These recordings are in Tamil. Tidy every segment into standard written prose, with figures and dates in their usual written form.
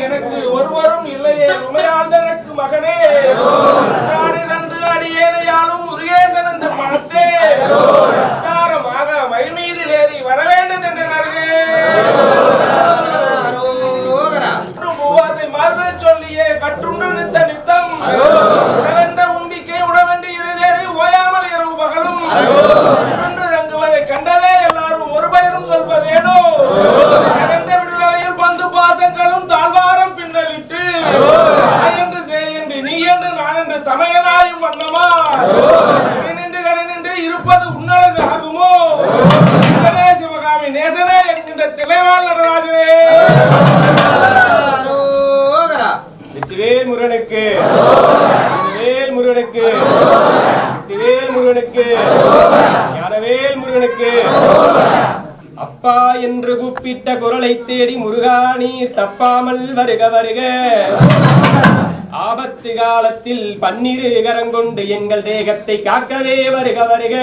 எனக்கு ஒருவரும் இல்லையே உமையாந்தனுக்கு மகனே தந்து அடியேனையாலும் முருகேசன் என்ற பணத்தே தாரமாக மயில் மீது ஏறி வர வேண்டும் என்றார்கள். பூவாசை மார்பை சொல்லியே கற்றுண்டு நித்த நித்தம் உடவென்ற உம்பிக்கை உடவென்று இருதேடி ஓயாமல் இரவு பகலும் தங்குவதை கண்டதே எல்லாரும் ஒரு பயிரும் சொல்வதேனோ விடுதலையில் பந்து பாசங்களும் தாழ்வாரம் பின்னலிட்டு என்று செய்யன்று நீ என்று நான் என்று தமையனாயும் வண்ணமா நின்று இருப்பது உன்னழகு ஆகுமோ சிவகாமி நேசனே என்கின்ற திளைவாள் நடராஜனே. வெற்றிவேல் முருகனுக்கு வேல் முருகனுக்கு வெற்றிவேல் முருகனுக்கு ஞானவேல் முருகனுக்கு. அப்பா என்று கூப்பிட்ட குரலை தேடி முருகா நீர் தப்பாமல் வருக வருக. ஆபத்து காலத்தில் பன்னிரு கரங்கொண்டு எங்கள் தேகத்தை காக்கவே வருக வருக.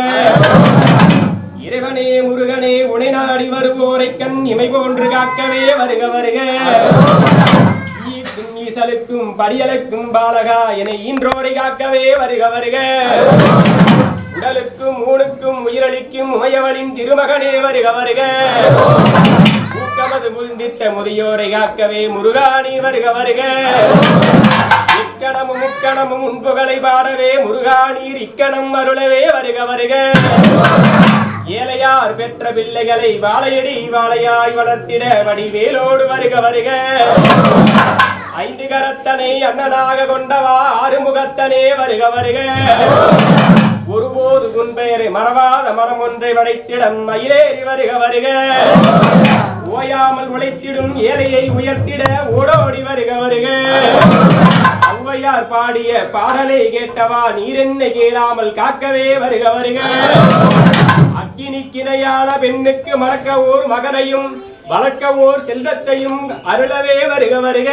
இறைவனே முருகனே உனை நாடி வருவோரை கண் இமை போன்று காக்கவே வருக வருக. ஈசலுக்கும் படியலுக்கும் பாலகா என ஈன்றோரை காக்கவே வருக வருக. உடலுக்கும் ஊனுக்கும் உயிரளிக்கும் உமையவளின் திருமகனே வருக வருக. ஊக்கமது முந்திட்ட முதியோரை காக்கவே முருகாணி வருக வருக. இக்கணமும் முக்கணமும் உன்புகளை பாடவே முருகாணீர் இக்கணம் அருளவே வருக வருக. ஏழையார் பெற்ற பிள்ளைகளை வாழையடி வாழையாய் வளர்த்திட வடிவேலோடு வருக வருக. ஐந்து கரத்தனை அண்ணனாக கொண்டவா ஆறுமுகத்தனே வருக வருக. ஒருபோது உன்பெயரை மறவாத மனம் ஒன்றை படைத்திடம் மயிலேறி வருக வருக. ஓயாமல் உழைத்திடும் ஏழையை உயர்த்திட ஓடோடி வருக வருக. ஔவையார் பாடிய பாடலை கேட்டவா நீரென்ன கேளாமல் காக்கவே வருக வருக. அக்கினிக்கிணையான பெண்ணுக்கு மணக்க ஓர் மகனையும் வளர்க்க ஓர் செல்வத்தையும் அருளவே வருக வருக.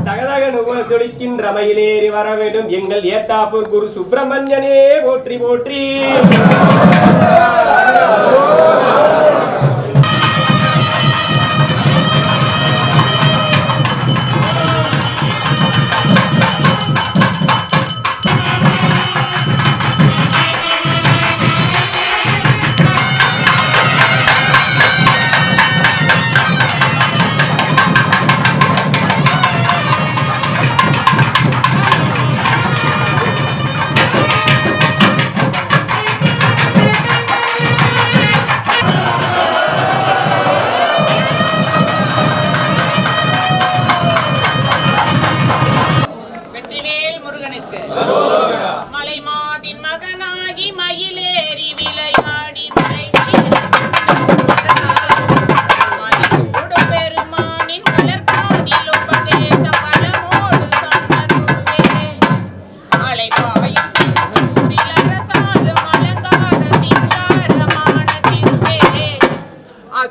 தகதக நுகர்கின்ற மயிலேறி வர வேண்டும் எங்கள் ஏத்தாப்பூர் குரு சுப்பிரமணியனே போற்றி போற்றி.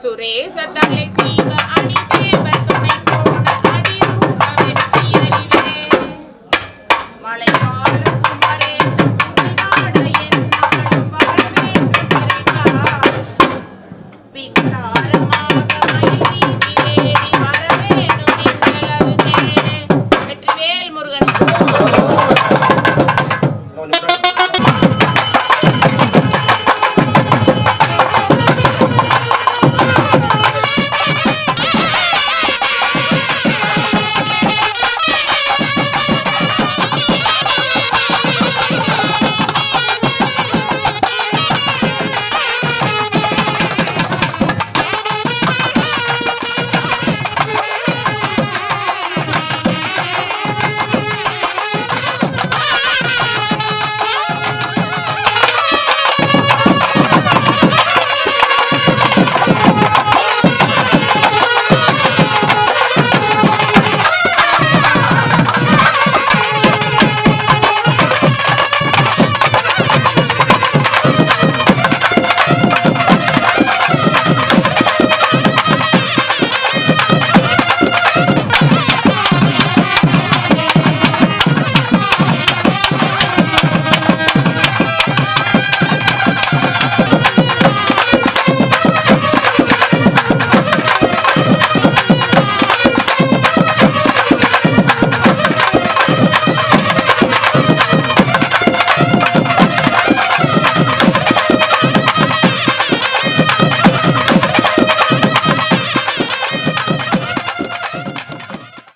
சுரேச தலை சீவ